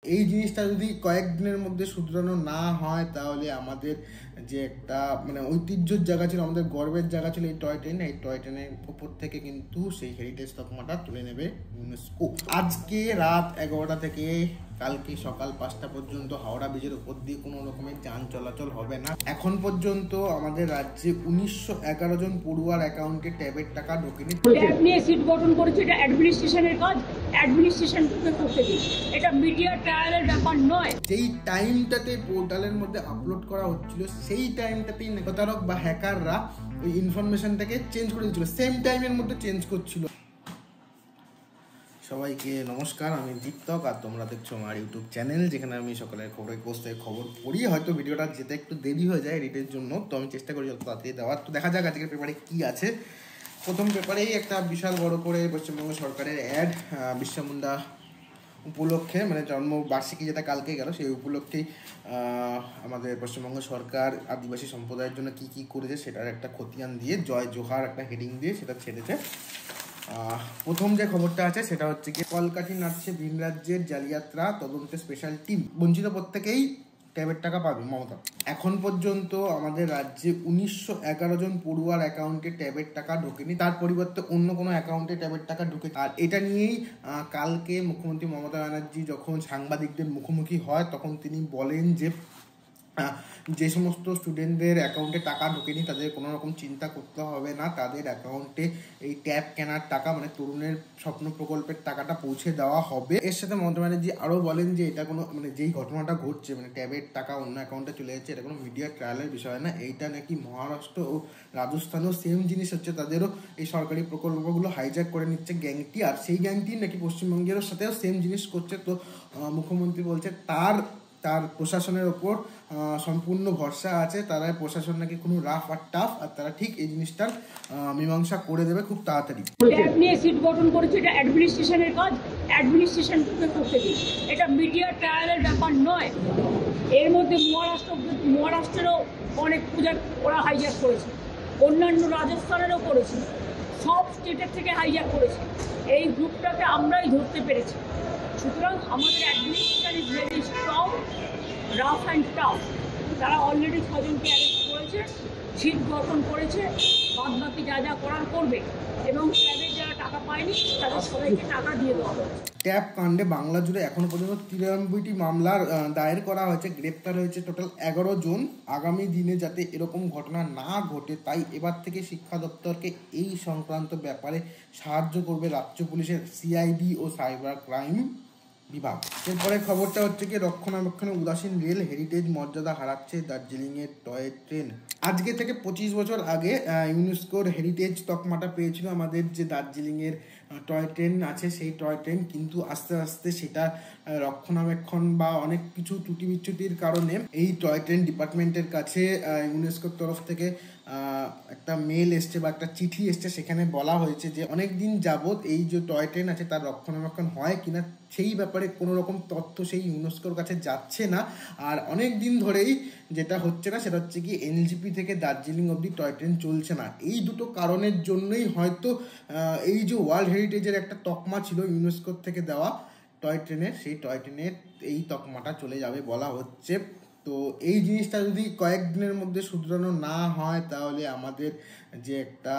এই জিনিসটা যদি কয়েকদিনের মধ্যে শুধরানো না হয় তাহলে আমাদের যে একটা ঐতিহ্যের জায়গা ছিল, আমাদের গর্বের জায়গা ছিল এই টয় ট্রেন, এই টয় ট্রেনের উপর থেকে কিন্তু সেই হেরিটেজ তকমাটা তুলে নেবে ইউনেস্কো। আজকে রাত 11টা থেকে কালকে সকাল 5টা পর্যন্ত হাওড়া ব্রিজের উপর দিয়ে কোনো রকমের যান চলাচল হবে না। এখন পর্যন্ত আমাদের রাজ্যে 1911 জন পড়ুয়ার অ্যাকাউন্টে ট্যাবের টাকা ঢোকেনি। ট্যাব নিয়ে সিট গঠন করেছে, এটা অ্যাডমিনিস্ট্রেশনের কাজ, অ্যাডমিনিস্ট্রেশনকে করতে দিন, এটা মিডিয়া ট্রায়ালের ব্যাপার নয়। যেই টাইমটাতে পোর্টালের মধ্যে আপলোড করা হচ্ছিল সেই টাইমটাতেই প্রতারক বা হ্যাকাররা ওই ইনফরমেশনটাকে চেঞ্জ করে দিচ্ছিল, সেম টাইমের মধ্যে চেঞ্জ করছিল। সবাইকে নমস্কার, আমি দীপ্তক আর তোমরা দেখছো আমার ইউটিউব চ্যানেল, যেখানে আমি সকালের খবর পড়ি। হয়তো ভিডিওটা যেতে একটু দেরি হয়ে যায় এডিটের জন্য, তো আমি চেষ্টা করি যত তাড়াতাড়ি দেওয়ার। তো দেখা যাক আজকের পেপারে কি আছে। প্রথম পেপারেই একটা বিশাল বড় করে পশ্চিমবঙ্গ সরকারের অ্যাড, বিরসা মুন্ডা উপলক্ষে, জন্মবার্ষিকী যেটা কালকে গেল, সেই উপলক্ষেই আমাদের পশ্চিমবঙ্গ সরকার আদিবাসী সম্প্রদায়ের জন্য কি কি করেছে সেটার একটা খতিয়ান দিয়ে জয় জোহার একটা হেডিং দিয়ে সেটা ছেড়েছে। প্রথম যে খবরটা আছে সেটা হচ্ছে কি, কলকাঠি নাচছে ভিন রাজ্যের জালিয়াতরা, তদন্তে স্পেশাল টিম। বঞ্চিত প্রত্যেকেই ট্যাবের টাকা পাবে মমতা। এখন পর্যন্ত আমাদের রাজ্যে 1911 জন পড়ুয়ার অ্যাকাউন্টে ট্যাবের টাকা ঢোকেনি, তার পরিবর্তে অন্য কোনো অ্যাকাউন্টে ট্যাবের টাকা ঢুকে। আর এটা নিয়েই কালকে মুখ্যমন্ত্রী মমতা ব্যানার্জি যখন সাংবাদিকদের মুখোমুখি হয় তখন তিনি বলেন যে সমস্ত স্টুডেন্টদের অ্যাকাউন্টে টাকা ঢোকেনি তাদের কোনো রকম চিন্তা করতে হবে না, তাদের অ্যাকাউন্টে এই ট্যাব কেনার টাকা তরুণের স্বপ্ন প্রকল্পের টাকাটা পৌঁছে দেওয়া হবে। এর সাথে মমতা ব্যানার্জি আরও বলেন যে এটা কোনো যেই ঘটনাটা ঘটছে ট্যাবের টাকা অন্য অ্যাকাউন্টে চলে যাচ্ছে, এটা কোনো মিডিয়া ট্রায়ালের বিষয় না। এইটা নাকি মহারাষ্ট্র ও রাজস্থানেও সেম জিনিস হচ্ছে, তাদেরও এই সরকারি প্রকল্পগুলো হাইজ্যাক করে নিচ্ছে গ্যাংটি, আর সেই গ্যাংটি নাকি পশ্চিমবঙ্গেরও সাথেও সেম জিনিস করছে। তো মুখ্যমন্ত্রী বলছে তার প্রশাসনের ওপর সম্পূর্ণ ভরসা আছে, তারা প্রশাসন নাকি কোনো রাফ আর টাফ, আর তারা ঠিক এই জিনিসটার মীমাংসা করে দেবে খুব তাড়াতাড়ি। ট্যাব নিয়ে সিট গঠন করেছে, এটা অ্যাডমিনিস্ট্রেশনের কাজ, অ্যাডমিনিস্ট্রেশনকে করতে দিন, এটা মিডিয়া ট্রায়ালের ব্যাপার নয়। এর মধ্যে মহারাষ্ট্রেরও অনেক পূজা ওরা হাইজ্যাক করেছে, অন্যান্য রাজস্থানেরও করেছে, সব স্টেটের থেকে হাইজ্যাক করেছে। এই গ্রুপটাকে আমরাই ধরতে পেরেছি। সুতরাং আমাদের administration is very strong, rough and tough. তারা অলরেডি 6 জনকে অ্যারেস্ট করেছে, সিট গঠন করেছে, বাদ বাকি যা যা করার করবে, এবং ট্যাবে যারা টাকা পায়নি তাদের সবাইকে টাকা দিয়ে দেওয়া হবে। ট্যাব কাণ্ডে বাংলা জুড়ে এখনো পর্যন্ত 93টি মামলার দায়ের করা হয়েছে, গ্রেপ্তার হয়েছে টোটাল 11 জন। আগামী দিনে যাতে এরকম ঘটনা না ঘটে তাই এবার থেকে শিক্ষা দপ্তরকে এই সংক্রান্ত ব্যাপারে সাহায্য করবে রাজ্য পুলিশের সিআইডি ও সাইবার ক্রাইম বিভাগ। এরপরে খবরটা হচ্ছে কি, রক্ষণাবেক্ষণে উদাসীন রেল, হেরিটেজ মর্যাদা হারাচ্ছে দার্জিলিংয়ের টয় ট্রেন। আজকে থেকে 25 বছর আগে ইউনেস্কোর হেরিটেজ তকমাটা পেয়েছিল আমাদের যে দার্জিলিংয়ের টয় ট্রেন আছে, সেই টয় ট্রেন, কিন্তু আস্তে আস্তে সেটা রক্ষণাবেক্ষণ বা অনেক কিছু ত্রুটি বিচ্যুতির কারণে এই টয় ট্রেন ডিপার্টমেন্টের কাছে ইউনেস্কোর তরফ থেকে একটা মেল এসছে বা একটা চিঠি এসছে, সেখানে বলা হয়েছে যে অনেক দিন যাবৎ এই যে টয় ট্রেন আছে তার রক্ষণাবেক্ষণ হয় কিনা সেই ব্যাপারে কোনো রকম তথ্য সেই ইউনেস্কোর কাছে যাচ্ছে না। আর অনেক দিন ধরেই যেটা হচ্ছে না সেটা হচ্ছে কি, এনজিপি থেকে দার্জিলিং অবধি টয় ট্রেন চলছে না। এই দুটো কারণের জন্যই হয়তো এই যে ওয়ার্ল্ড হেরিটেজের একটা তকমা ছিল ইউনেস্কোর থেকে দেওয়া টয় ট্রেনের, সেই টয় ট্রেনের এই তকমাটা চলে যাবে বলা হচ্ছে। তো এই জিনিসটা যদি কয়েকদিনের মধ্যে শুধরানো না হয় তাহলে আমাদের যে একটা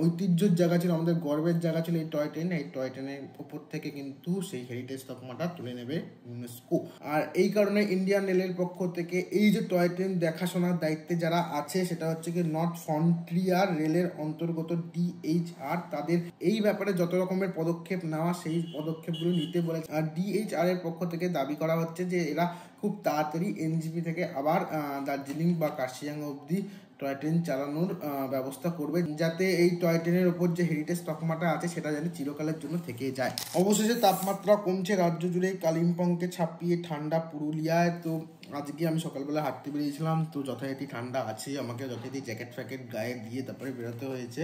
ঐতিহ্যের জায়গা ছিল, আমাদের গর্বের জায়গা ছিল এই টয় ট্রেন, এই টয় ট্রেনের উপর থেকে কিন্তু সেই হেরিটেজ তকমাটা তুলে নেবে ইউনেস্কো। আর এই কারণে ইন্ডিয়ান রেলের পক্ষ থেকে এই যে টয় ট্রেন দেখাশোনার দায়িত্বে যারা আছে সেটা হচ্ছে কি নর্থ ফ্রন্টিয়ার রেলের অন্তর্গত ডিএইচআর, তাদের এই ব্যাপারে যত রকমের পদক্ষেপ নেওয়া সেই পদক্ষেপগুলো নিতে বলেছে। আর ডিএইচআর এর পক্ষ থেকে দাবি করা হচ্ছে যে এরা খুব তাড়াতাড়ি এনজিপি থেকে আবার দার্জিলিং বা কার্শিয়াং অবধি টয় ট্রেন চালানোর ব্যবস্থা করবে, যাতে এই টয় ট্রেনের ওপর যে হেরিটেজ তকমাটা আছে সেটা যেন চিরকালের জন্য থেকে যায়। অবশেষে তাপমাত্রা কমছে রাজ্য জুড়ে, কালিম্পংকে ছাপিয়ে ঠান্ডা পুরুলিয়ায়। তো আজকে আমি সকালবেলা হাঁটতে বেরিয়েছিলাম, তো যথারীতি ঠান্ডা আছে, আমাকে যথারীতি জ্যাকেট ফ্যাকেট গায়ে দিয়ে তারপরে বেরোতে হয়েছে।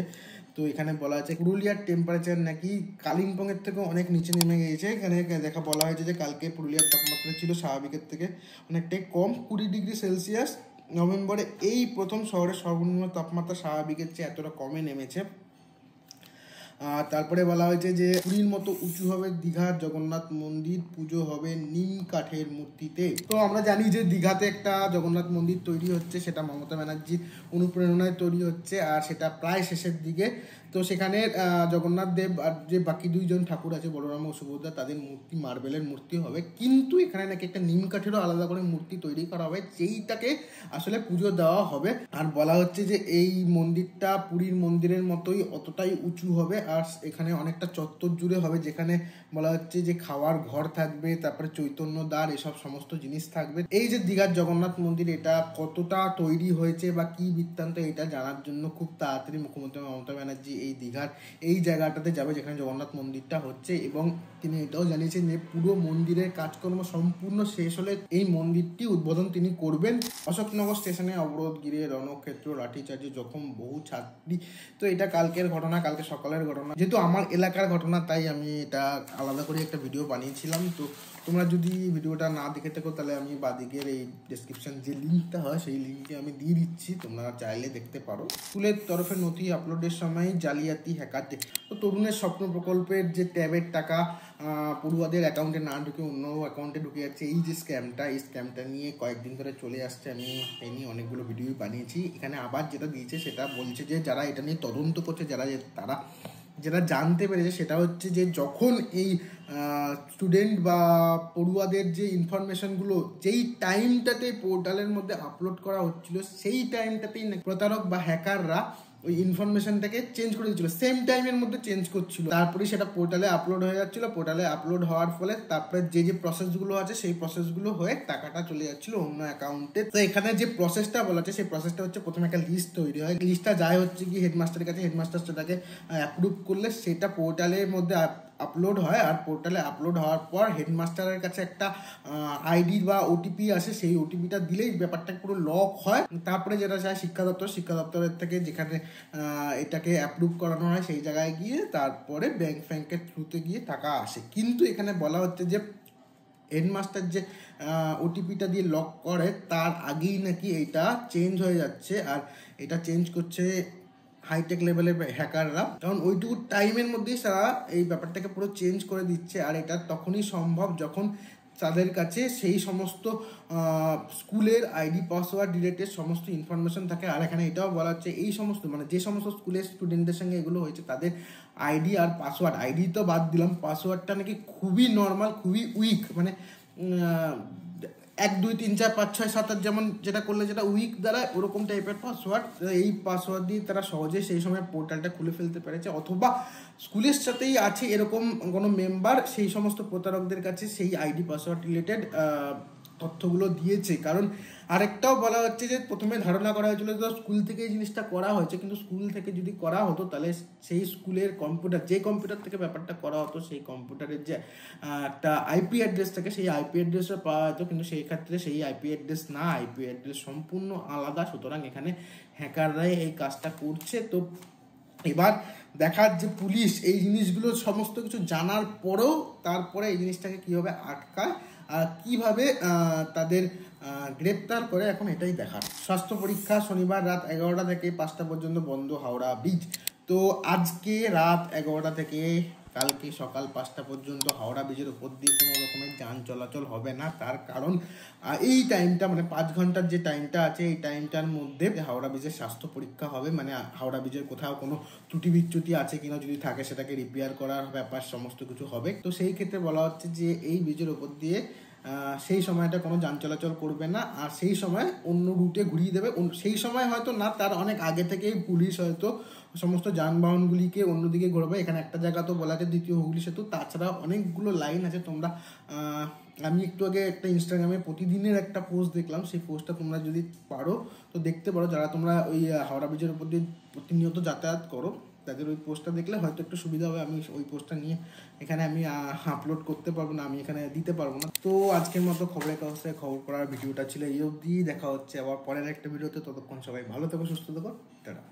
তো এখানে বলা আছে পুরুলিয়ার টেম্পারেচার নাকি কালিম্পংয়ের থেকেও অনেক নিচে নেমে গিয়েছে। এখানে বলা হয়েছে যে কালকে পুরুলিয়ার তাপমাত্রা ছিল স্বাভাবিকের থেকে অনেকটাই কম, 20 ডিগ্রি সেলসিয়াস। নভেম্বরে এই প্রথম শহরের সর্বনিম্ন তাপমাত্রা স্বাভাবিকের চেয়ে এতটা কমে নেমেছে। তারপরে বলা হয়েছে যে পুরীর মতো উঁচু হবে দীঘার জগন্নাথ মন্দির, পুজো হবে নিম কাঠের মূর্তিতে। তো আমরা জানি যে দীঘাতে একটা জগন্নাথ মন্দির তৈরি হচ্ছে, সেটা মমতা ব্যানার্জির অনুপ্রেরণায় তৈরি হচ্ছে আর সেটা প্রায় শেষের দিকে। তো সেখানে জগন্নাথ দেব আর যে বাকি দুইজন ঠাকুর আছে বলরাম ও সুভদ্রা, তাদের মূর্তি মার্বেলের মূর্তি হবে, কিন্তু এখানে নাকি একটা নিম কাঠেরও আলাদা করে মূর্তি তৈরি করা হবে, যেইটাকে আসলে পুজো দেওয়া হবে। আর বলা হচ্ছে যে এই মন্দিরটা পুরীর মন্দিরের মতোই অতটাই উঁচু হবে আর এখানে অনেকটা চত্বর জুড়ে হবে, যেখানে বলা হচ্ছে যে খাওয়ার ঘর থাকবে, তারপরে চৈতন্য দ্বার, এসব সমস্ত জিনিস থাকবে। এই যে দীঘার জগন্নাথ মন্দির, এটা কতটা তৈরি হয়েছে বা কি বৃত্তান্ত, এটা জানার জন্য খুব তাড়াতাড়ি মুখ্যমন্ত্রী মমতা ব্যানার্জি এই দীঘার এই জায়গাটাতে যাবে যেখানে জগন্নাথ মন্দিরটা হচ্ছে, এবং তিনি এটাও জানিয়েছেন যে পুরো মন্দিরের কাজকর্ম সম্পূর্ণ শেষ হলে এই মন্দিরটি উদ্বোধন তিনি করবেন। অশোকনগর স্টেশনে অবরোধ ঘিরে রণক্ষেত্র, লাঠিচার্জে জখম বহু ছাত্রী। তো এটা কালকের ঘটনা, কালকে সকালের ঘটনা, যেহেতু আমার এলাকার ঘটনা তাই আমি এটা আলাদা করে একটা ভিডিও বানিয়েছিলাম। তো তোমরা যদি ভিডিওটা না দেখে থাকো তাহলে আমি বাদিকের এই ডেসক্রিপশন যে লিঙ্কটা হয় সেই লিঙ্কে আমি দিয়ে দিচ্ছি, তোমরা চাইলে দেখতে পারো। স্কুলের তরফে নথি আপলোডের সময় জালিয়াতি হ্যাকারতে। তো তরুণের স্বপ্ন প্রকল্পের যে ট্যাবের টাকা পড়ুয়াদের অ্যাকাউন্টে না ঢুকে অন্য অ্যাকাউন্টে ঢুকে যাচ্ছে, এই যে স্ক্যামটা, এই স্ক্যামটা নিয়ে কয়েকদিন ধরে চলে আসছে। আমি এই নিয়ে অনেকগুলো ভিডিও বানিয়েছি। এখানে আবার যেটা দিয়েছে সেটা বলছে যে যারা এটা নিয়ে তদন্ত করছে, তারা যেটা জানতে পেরেছে সেটা হচ্ছে যে যখন এই স্টুডেন্ট বা পড়ুয়াদের যে ইনফরমেশনগুলো যেই টাইমটাতে পোর্টালের মধ্যে আপলোড করা হচ্ছিল, সেই টাইমটাতেই প্রতারক বা হ্যাকাররা ওই ইনফরমেশনটাকে চেঞ্জ করে দিচ্ছিল, সেম টাইমের মধ্যে চেঞ্জ করছিল, তারপরে সেটা পোর্টালে আপলোড হয়ে যাচ্ছিল। পোর্টালে আপলোড হওয়ার ফলে তারপরে যে প্রসেসগুলো আছে সেই প্রসেসগুলো হয়ে টাকাটা চলে যাচ্ছিল অন্য অ্যাকাউন্টে। তো এখানে যে প্রসেসটা বলা আছে সেই প্রসেসটা হচ্ছে প্রথমে একটা লিস্ট তৈরি হয়, লিস্টটা যায় হচ্ছে কি হেডমাস্টারের কাছে, হেডমাস্টার সেটাকে অ্যাপ্রুভ করলে সেটা পোর্টালের মধ্যে আপলোড হয়, আর পোর্টালে আপলোড হওয়ার পর হেডমাস্টারের কাছে একটা আইডি বা ওটিপি আসে, সেই ওটিপিটা দিলেই ব্যাপারটা পুরো লক হয়। তারপরে যেটা চায় শিক্ষা দপ্তরের থেকে যেখানে এটাকে অ্যাপ্রুভ করানো হয় সেই জায়গায় গিয়ে তারপরে ব্যাংকের থ্রুতে গিয়ে টাকা আসে। কিন্তু এখানে বলা হচ্ছে যে হেডমাস্টার যে ওটিপিটা দিয়ে লক করে তার আগেই নাকি এটা চেঞ্জ হয়ে যাচ্ছে, আর এটা চেঞ্জ করছে হাইটেক লেভেলের হ্যাকাররা, কারণ ওইটুকু টাইমের মধ্যেই তারা এই ব্যাপারটাকে পুরো চেঞ্জ করে দিচ্ছে। আর এটা তখনই সম্ভব যখন তাদের কাছে সেই সমস্ত স্কুলের আইডি পাসওয়ার্ড রিলেটেড সমস্ত ইনফরমেশন থাকে। আর এখানে এটাও বলা হচ্ছে এই সমস্ত মানে যে সমস্ত স্কুলের স্টুডেন্টদের সঙ্গে এগুলো হয়েছে তাদের আইডি আর পাসওয়ার্ড, আইডি তো বাদ দিলাম, পাসওয়ার্ডটা নাকি খুবই নর্মাল, খুবই উইক, মানে 1 2 3 4 5 6 7 8 যেমন যেটা করলে যেটা উইক দ্বারা ওরকম টাইপের পাসওয়ার্ড। এই পাসওয়ার্ড দিয়ে তারা সহজে সেই সময় পোর্টালটা খুলে ফেলতে পেরেছে, অথবা স্কুলের সাথেই আছে এরকম কোনো মেম্বার সেই সমস্ত প্রতারকদের কাছে সেই আইডি পাসওয়ার্ড রিলেটেড তথ্যগুলো দিয়েছে। কারণ আরেকটাও বলা হচ্ছে যে প্রথমে ধারণা করা হয়েছিল যে স্কুল থেকে এই জিনিসটা করা হয়েছে, কিন্তু স্কুল থেকে যদি করা হতো তাহলে সেই স্কুলের কম্পিউটার, যে কম্পিউটার থেকে ব্যাপারটা করা হতো সেই কম্পিউটারের যে একটা আইপি অ্যাড্রেস থাকে সেই আইপি অ্যাড্রেসটা পাওয়া যেত, কিন্তু সেই ক্ষেত্রে সেই আইপি অ্যাড্রেস না, আইপি অ্যাড্রেস সম্পূর্ণ আলাদা। সুতরাং এখানে হ্যাকাররাই এই কাজটা করছে। তো এবার দেখার যে পুলিশ এই জিনিসগুলো সমস্ত কিছু জানার পরেও তারপরে এই জিনিসটাকে কীভাবে আটকায় আর কীভাবে তাদের গ্রেপ্তার করে, এখন এটাই দেখার। স্বাস্থ্য পরীক্ষা শনিবার রাত 11টা থেকে 5টা পর্যন্ত বন্ধ হাওড়া ব্রিজ। তো আজকে রাত 11টা থেকে কালকে সকাল 5টা পর্যন্ত হাওড়া ব্রিজের উপর দিয়ে কোনো রকমের যান চলাচল হবে না। তার কারণ এই টাইমটা মানে 5 ঘন্টার যে টাইমটা আছে এই টাইমটার মধ্যে হাওড়া ব্রিজের স্বাস্থ্য পরীক্ষা হবে, মানে হাওড়া ব্রিজের কোথাও কোনো ত্রুটি বিচ্যুতি আছে কিনা, যদি থাকে সেটাকে রিপেয়ার করার ব্যাপার সমস্ত কিছু হবে। তো সেই ক্ষেত্রে বলা হচ্ছে যে এই ব্রিজের উপর দিয়ে সেই সময়টা কোনো যান চলাচল করবে না, আর সেই সময় অন্য রুটে ঘুরিয়ে দেবে। সেই সময় হয়তো না, তার অনেক আগে থেকেই পুলিশ হয়তো সমস্ত যানবাহনগুলিকে অন্যদিকে ঘোরাবে। এখানে একটা জায়গা তো বলা আছে দ্বিতীয় হুগলি সেতু, তাছাড়া অনেকগুলো লাইন আছে। তোমরা আমি একটু আগে একটা ইনস্টাগ্রামে প্রতিদিনের একটা পোস্ট দেখলাম, সেই পোস্টটা তোমরা যদি পারো তো দেখতে পারো, যারা তোমরা ওই হাওড়া ব্রিজের উপর দিয়ে প্রতিনিয়ত যাতায়াত করো তাদের ওই পোস্টটা দেখলে হয়তো একটু সুবিধা হবে। আমি ওই পোস্টটা নিয়ে এখানে আমি আপলোড করতে পারবো না, আমি এখানে দিতে পারবো না। তো আজকের মতো খবরের কাগজে খবর পড়ার ভিডিওটা ছিল এই অবধি। দেখা হচ্ছে আবার পরের একটা ভিডিওতে, ততক্ষণ সবাই ভালো থেকো, সুস্থ থেকো, টাটা।